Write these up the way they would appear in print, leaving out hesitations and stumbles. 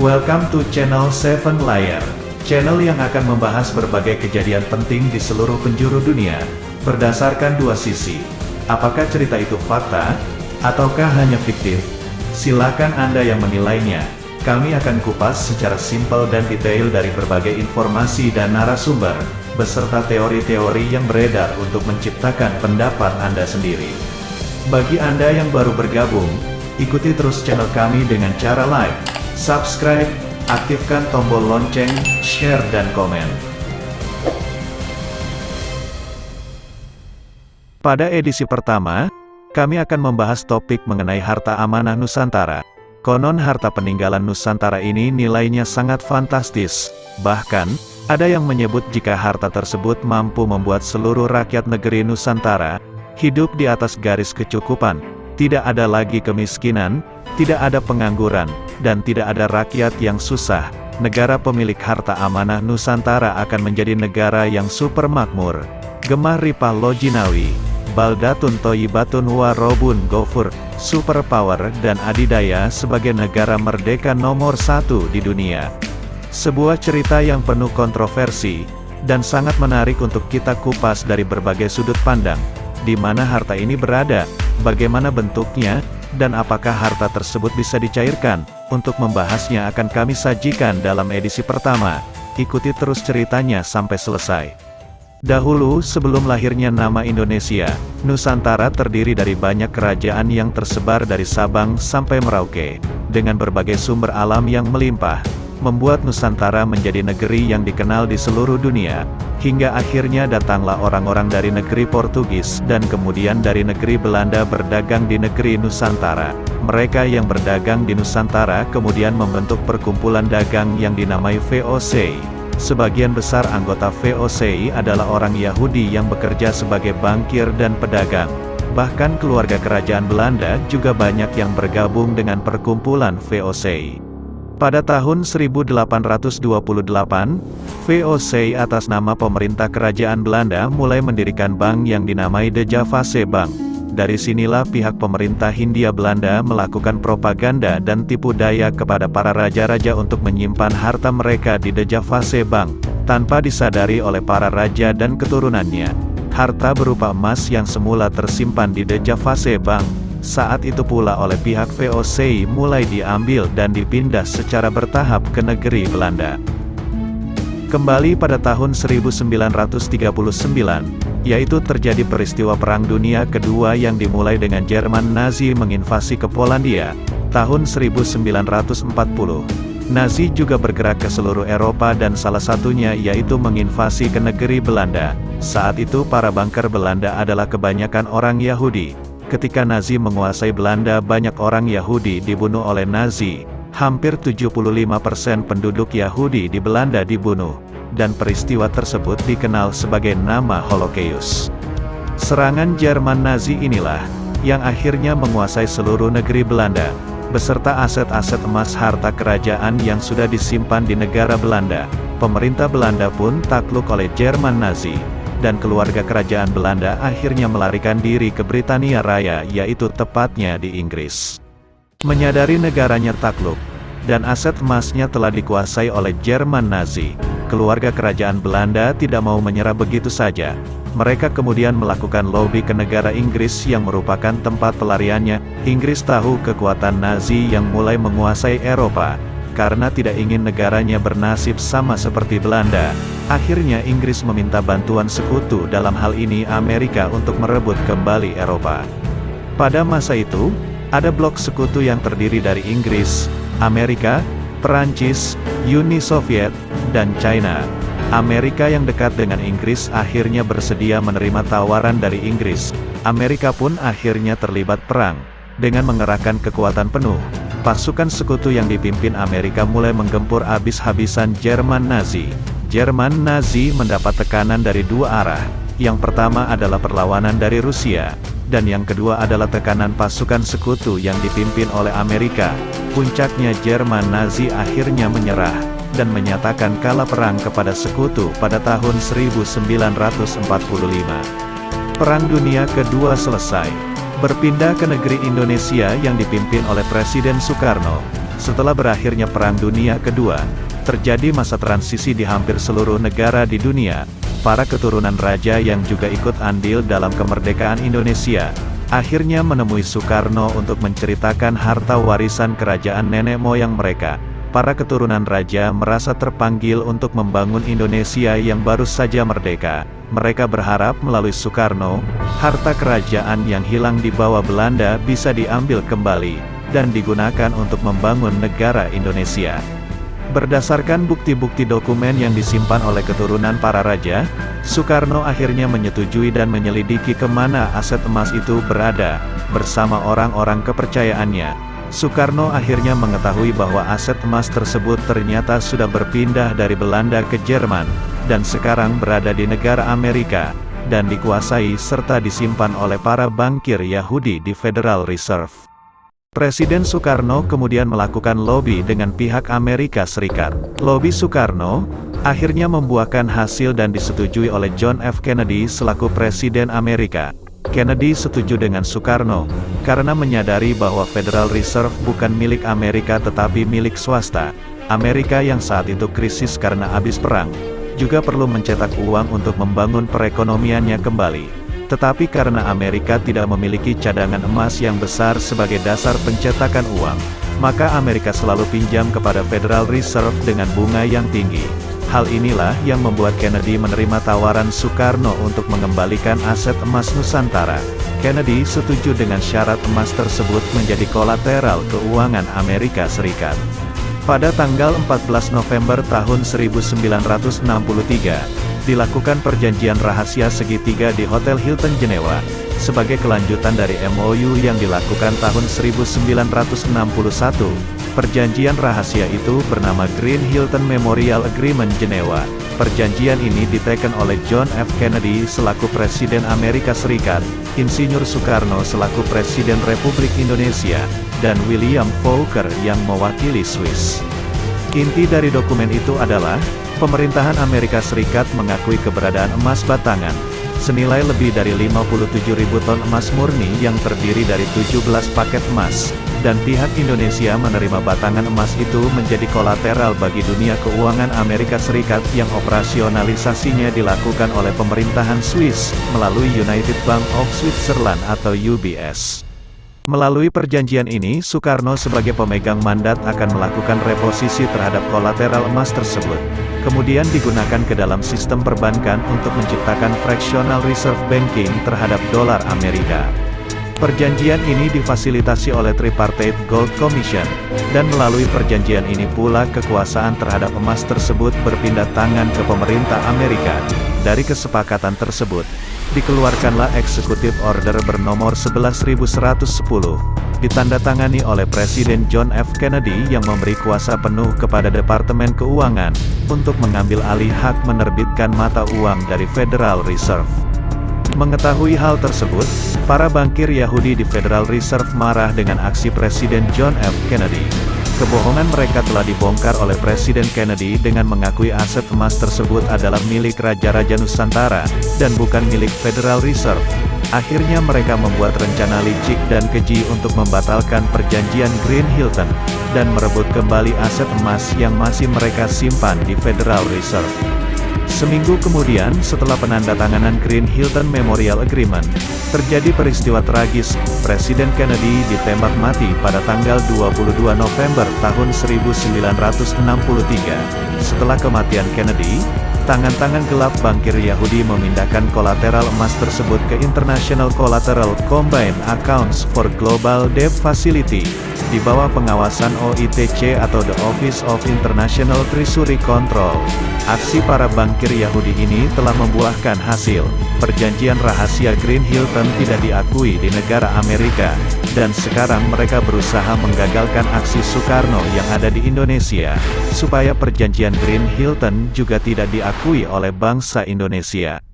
Welcome to channel 7 Layar, channel yang akan membahas berbagai kejadian penting di seluruh penjuru dunia, berdasarkan dua sisi. Apakah cerita itu fakta, ataukah hanya fiktif? Silakan Anda yang menilainya. Kami akan kupas secara simpel dan detail dari berbagai informasi dan narasumber, beserta teori-teori yang beredar untuk menciptakan pendapat Anda sendiri. Bagi Anda yang baru bergabung, ikuti terus channel kami dengan cara like, subscribe, aktifkan tombol lonceng, share dan komen. Pada edisi pertama, kami akan membahas topik mengenai harta amanah Nusantara. Konon harta peninggalan Nusantara ini nilainya sangat fantastis. Bahkan, ada yang menyebut jika harta tersebut mampu membuat seluruh rakyat negeri Nusantara hidup di atas garis kecukupan. Tidak ada lagi kemiskinan, tidak ada pengangguran, dan tidak ada rakyat yang susah. Negara pemilik harta amanah Nusantara akan menjadi negara yang super makmur. Gemah ripah lojinawi, baldatun toyibatun warobun gofur, superpower dan adidaya sebagai negara merdeka nomor 1 di dunia. Sebuah cerita yang penuh kontroversi, dan sangat menarik untuk kita kupas dari berbagai sudut pandang. Di mana harta ini berada, bagaimana bentuknya, dan apakah harta tersebut bisa dicairkan? Untuk membahasnya akan kami sajikan dalam edisi pertama. Ikuti terus ceritanya sampai selesai. Dahulu, sebelum lahirnya nama Indonesia, Nusantara terdiri dari banyak kerajaan yang tersebar dari Sabang sampai Merauke, dengan berbagai sumber alam yang melimpah, membuat Nusantara menjadi negeri yang dikenal di seluruh dunia, hingga akhirnya datanglah orang-orang dari negeri Portugis dan kemudian dari negeri Belanda berdagang di negeri Nusantara. Mereka yang berdagang di Nusantara kemudian membentuk perkumpulan dagang yang dinamai VOC. Sebagian besar anggota VOC adalah orang Yahudi yang bekerja sebagai bankir dan pedagang. Bahkan keluarga kerajaan Belanda juga banyak yang bergabung dengan perkumpulan VOC. Pada tahun 1828, VOC atas nama pemerintah kerajaan Belanda mulai mendirikan bank yang dinamai De Javase Bank. Dari sinilah pihak pemerintah Hindia Belanda melakukan propaganda dan tipu daya kepada para raja-raja untuk menyimpan harta mereka di De Javase Bank, tanpa disadari oleh para raja dan keturunannya. Harta berupa emas yang semula tersimpan di De Javase Bank, saat itu pula oleh pihak VOC mulai diambil dan dipindah secara bertahap ke negeri Belanda. Kembali pada tahun 1939, yaitu terjadi peristiwa Perang Dunia Kedua yang dimulai dengan Jerman Nazi menginvasi ke Polandia, tahun 1940. Nazi juga bergerak ke seluruh Eropa dan salah satunya yaitu menginvasi ke negeri Belanda. Saat itu para banker Belanda adalah kebanyakan orang Yahudi. Ketika Nazi menguasai Belanda, banyak orang Yahudi dibunuh oleh Nazi. Hampir 75% penduduk Yahudi di Belanda dibunuh, dan peristiwa tersebut dikenal sebagai nama Holocaust. Serangan Jerman Nazi inilah yang akhirnya menguasai seluruh negeri Belanda, beserta aset-aset emas harta kerajaan yang sudah disimpan di negara Belanda. Pemerintah Belanda pun takluk oleh Jerman Nazi, dan keluarga kerajaan Belanda akhirnya melarikan diri ke Britania Raya, yaitu tepatnya di Inggris. Menyadari negaranya takluk, dan aset emasnya telah dikuasai oleh Jerman Nazi, keluarga kerajaan Belanda tidak mau menyerah begitu saja. Mereka kemudian melakukan lobby ke negara Inggris yang merupakan tempat pelariannya. Inggris tahu kekuatan Nazi yang mulai menguasai Eropa. Karena tidak ingin negaranya bernasib sama seperti Belanda, akhirnya Inggris meminta bantuan sekutu, dalam hal ini Amerika, untuk merebut kembali Eropa. Pada masa itu, ada blok sekutu yang terdiri dari Inggris, Amerika, Perancis, Uni Soviet, dan China. Amerika yang dekat dengan Inggris akhirnya bersedia menerima tawaran dari Inggris. Amerika pun akhirnya terlibat perang. Dengan mengerahkan kekuatan penuh, pasukan sekutu yang dipimpin Amerika mulai menggempur habis-habisan Jerman Nazi. Jerman Nazi mendapat tekanan dari dua arah. Yang pertama adalah perlawanan dari Rusia, dan yang kedua adalah tekanan pasukan sekutu yang dipimpin oleh Amerika. Puncaknya Jerman Nazi akhirnya menyerah, dan menyatakan kalah perang kepada sekutu pada tahun 1945. Perang Dunia Kedua selesai. Berpindah ke negeri Indonesia yang dipimpin oleh Presiden Soekarno. Setelah berakhirnya Perang Dunia Kedua, terjadi masa transisi di hampir seluruh negara di dunia. Para keturunan raja yang juga ikut andil dalam kemerdekaan Indonesia, akhirnya menemui Soekarno untuk menceritakan harta warisan kerajaan nenek moyang mereka. Para keturunan raja merasa terpanggil untuk membangun Indonesia yang baru saja merdeka. Mereka berharap melalui Soekarno, harta kerajaan yang hilang di bawah Belanda bisa diambil kembali, dan digunakan untuk membangun negara Indonesia. Berdasarkan bukti-bukti dokumen yang disimpan oleh keturunan para raja, Soekarno akhirnya menyetujui dan menyelidiki kemana aset emas itu berada, bersama orang-orang kepercayaannya. Soekarno akhirnya mengetahui bahwa aset emas tersebut ternyata sudah berpindah dari Belanda ke Jerman, dan sekarang berada di negara Amerika, dan dikuasai serta disimpan oleh para bankir Yahudi di Federal Reserve. Presiden Soekarno kemudian melakukan lobby dengan pihak Amerika Serikat. Lobby Soekarno akhirnya membuahkan hasil dan disetujui oleh John F. Kennedy selaku Presiden Amerika. Kennedy setuju dengan Soekarno, karena menyadari bahwa Federal Reserve bukan milik Amerika tetapi milik swasta. Amerika yang saat itu krisis karena habis perang, juga perlu mencetak uang untuk membangun perekonomiannya kembali. Tetapi karena Amerika tidak memiliki cadangan emas yang besar sebagai dasar pencetakan uang, maka Amerika selalu pinjam kepada Federal Reserve dengan bunga yang tinggi. Hal inilah yang membuat Kennedy menerima tawaran Soekarno untuk mengembalikan aset emas Nusantara. Kennedy setuju dengan syarat emas tersebut menjadi kolateral keuangan Amerika Serikat. Pada tanggal 14 November tahun 1963, dilakukan perjanjian rahasia segitiga di Hotel Hilton Jenewa, sebagai kelanjutan dari MOU yang dilakukan tahun 1961. Perjanjian rahasia itu bernama Green Hilton Memorial Agreement Jenewa. Perjanjian ini diteken oleh John F. Kennedy selaku Presiden Amerika Serikat, Insinyur Soekarno selaku Presiden Republik Indonesia, dan William Fokker yang mewakili Swiss. Inti dari dokumen itu adalah, pemerintahan Amerika Serikat mengakui keberadaan emas batangan, senilai lebih dari 57.000 ton emas murni yang terdiri dari 17 paket emas, dan pihak Indonesia menerima batangan emas itu menjadi kolateral bagi dunia keuangan Amerika Serikat yang operasionalisasinya dilakukan oleh pemerintahan Swiss, melalui United Bank of Switzerland atau UBS. Melalui perjanjian ini, Soekarno sebagai pemegang mandat akan melakukan reposisi terhadap kolateral emas tersebut, kemudian digunakan ke dalam sistem perbankan untuk menciptakan fractional reserve banking terhadap dolar Amerika. Perjanjian ini difasilitasi oleh Tripartite Gold Commission, dan melalui perjanjian ini pula kekuasaan terhadap emas tersebut berpindah tangan ke pemerintah Amerika. Dari kesepakatan tersebut, dikeluarkanlah Executive Order bernomor 11.110, ditandatangani oleh Presiden John F. Kennedy yang memberi kuasa penuh kepada Departemen Keuangan, untuk mengambil alih hak menerbitkan mata uang dari Federal Reserve. Mengetahui hal tersebut, para bankir Yahudi di Federal Reserve marah dengan aksi Presiden John F. Kennedy. Kebohongan mereka telah dibongkar oleh Presiden Kennedy dengan mengakui aset emas tersebut adalah milik Raja-Raja Nusantara, dan bukan milik Federal Reserve. Akhirnya mereka membuat rencana licik dan keji untuk membatalkan perjanjian Green Hilton, dan merebut kembali aset emas yang masih mereka simpan di Federal Reserve. Seminggu kemudian setelah penandatanganan Green Hilton Memorial Agreement, terjadi peristiwa tragis. Presiden Kennedy ditembak mati pada tanggal 22 November tahun 1963. Setelah kematian Kennedy, tangan-tangan gelap bankir Yahudi memindahkan kolateral emas tersebut ke International Collateral Combined Accounts for Global Debt Facility, di bawah pengawasan OITC atau The Office of International Treasury Control. Aksi para bankir Yahudi ini telah membuahkan hasil. Perjanjian rahasia Green Hilton tidak diakui di negara Amerika, dan sekarang mereka berusaha menggagalkan aksi Soekarno yang ada di Indonesia, supaya perjanjian Green Hilton juga tidak diakui oleh bangsa Indonesia.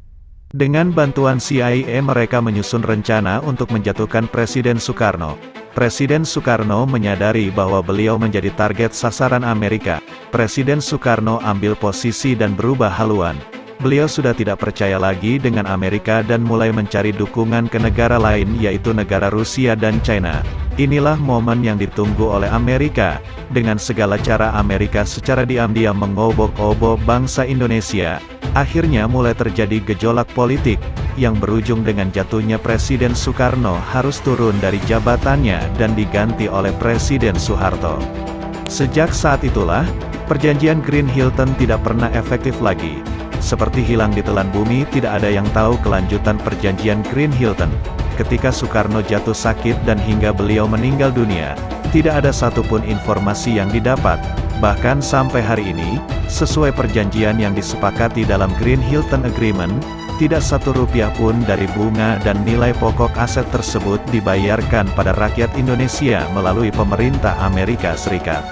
Dengan bantuan CIA mereka menyusun rencana untuk menjatuhkan Presiden Soekarno. Presiden Soekarno menyadari bahwa beliau menjadi target sasaran Amerika. Presiden Soekarno ambil posisi dan berubah haluan. beliau sudah tidak percaya lagi dengan Amerika dan mulai mencari dukungan ke negara lain yaitu negara Rusia dan China. Inilah momen yang ditunggu oleh Amerika. Dengan segala cara Amerika secara diam-diam mengobok-obok bangsa Indonesia. Akhirnya mulai terjadi gejolak politik, yang berujung dengan jatuhnya Presiden Soekarno harus turun dari jabatannya dan diganti oleh Presiden Soeharto. Sejak saat itulah, perjanjian Green Hilton tidak pernah efektif lagi. Seperti hilang ditelan bumi, tidak ada yang tahu kelanjutan perjanjian Green Hilton. Ketika Soekarno jatuh sakit dan hingga beliau meninggal dunia, tidak ada satupun informasi yang didapat. Bahkan sampai hari ini, sesuai perjanjian yang disepakati dalam Green Hilton Agreement, tidak satu rupiah pun dari bunga dan nilai pokok aset tersebut dibayarkan pada rakyat Indonesia melalui pemerintah Amerika Serikat.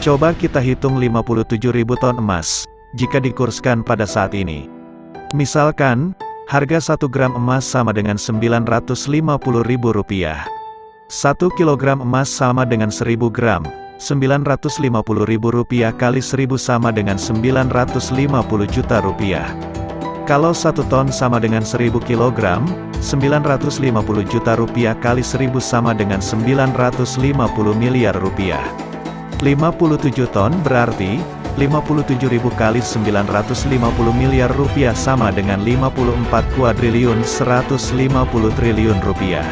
Coba kita hitung 57.000 ton emas, jika dikurskan pada saat ini. Misalkan, harga 1 gram emas sama dengan Rp950.000. 1 kilogram emas sama dengan 1000 gram, Rp950.000 kali 1000 sama dengan Rp950 juta. Kalau 1 ton sama dengan 1000 kilogram, Rp950 juta kali 1000 sama dengan Rp950 miliar. 57 ton berarti 57.000 kali 950 miliar rupiah sama dengan 54 kuadriliun 150 triliun rupiah.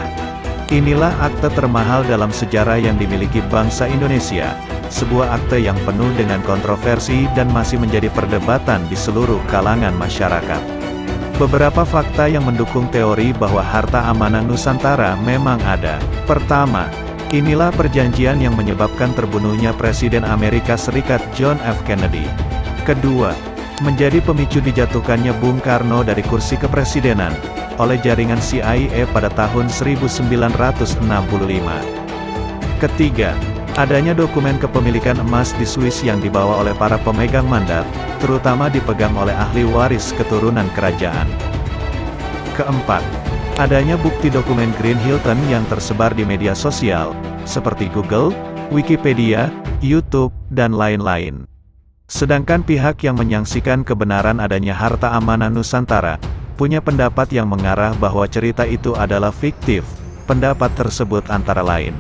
Inilah akte termahal dalam sejarah yang dimiliki bangsa Indonesia, sebuah akte yang penuh dengan kontroversi dan masih menjadi perdebatan di seluruh kalangan masyarakat. Beberapa fakta yang mendukung teori bahwa harta amanah Nusantara memang ada. Pertama, inilah perjanjian yang menyebabkan terbunuhnya Presiden Amerika Serikat John F. Kennedy. Kedua, menjadi pemicu dijatuhkannya Bung Karno dari kursi kepresidenan oleh jaringan CIA pada tahun 1965. Ketiga, adanya dokumen kepemilikan emas di Swiss yang dibawa oleh para pemegang mandat, terutama dipegang oleh ahli waris keturunan kerajaan. Keempat, adanya bukti dokumen Green Hilton yang tersebar di media sosial, seperti Google, Wikipedia, YouTube, dan lain-lain. Sedangkan pihak yang menyaksikan kebenaran adanya harta amanah Nusantara, punya pendapat yang mengarah bahwa cerita itu adalah fiktif. Pendapat tersebut antara lain.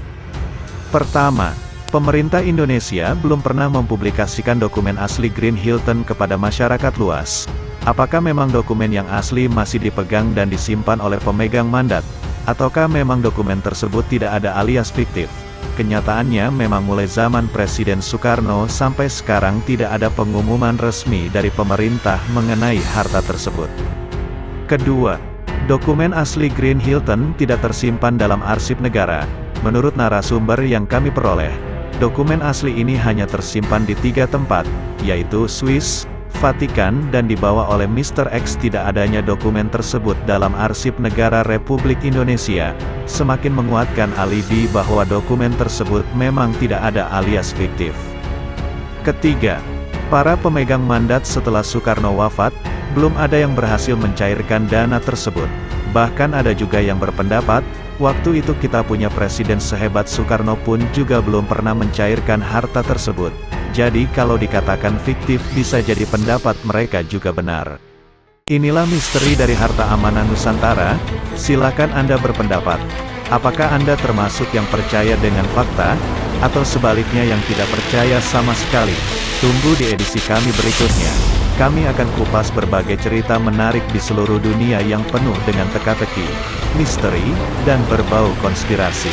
Pertama, pemerintah Indonesia belum pernah mempublikasikan dokumen asli Green Hilton kepada masyarakat luas. Apakah memang dokumen yang asli masih dipegang dan disimpan oleh pemegang mandat? Ataukah memang dokumen tersebut tidak ada alias fiktif? Kenyataannya memang mulai zaman Presiden Soekarno sampai sekarang tidak ada pengumuman resmi dari pemerintah mengenai harta tersebut. Kedua, dokumen asli Green Hilton tidak tersimpan dalam arsip negara. Menurut narasumber yang kami peroleh, dokumen asli ini hanya tersimpan di 3 tempat, yaitu Swiss, Vatikan dan dibawa oleh Mr. X. Tidak adanya dokumen tersebut dalam arsip negara Republik Indonesia, semakin menguatkan alibi bahwa dokumen tersebut memang tidak ada alias fiktif. Ketiga, para pemegang mandat setelah Soekarno wafat, belum ada yang berhasil mencairkan dana tersebut. Bahkan ada juga yang berpendapat, waktu itu kita punya presiden sehebat Soekarno pun juga belum pernah mencairkan harta tersebut. Jadi kalau dikatakan fiktif bisa jadi pendapat mereka juga benar. Inilah misteri dari harta amanah Nusantara. Silakan Anda berpendapat. Apakah Anda termasuk yang percaya dengan fakta, atau sebaliknya yang tidak percaya sama sekali? Tunggu di edisi kami berikutnya. Kami akan kupas berbagai cerita menarik di seluruh dunia yang penuh dengan teka-teki, misteri, dan berbau konspirasi.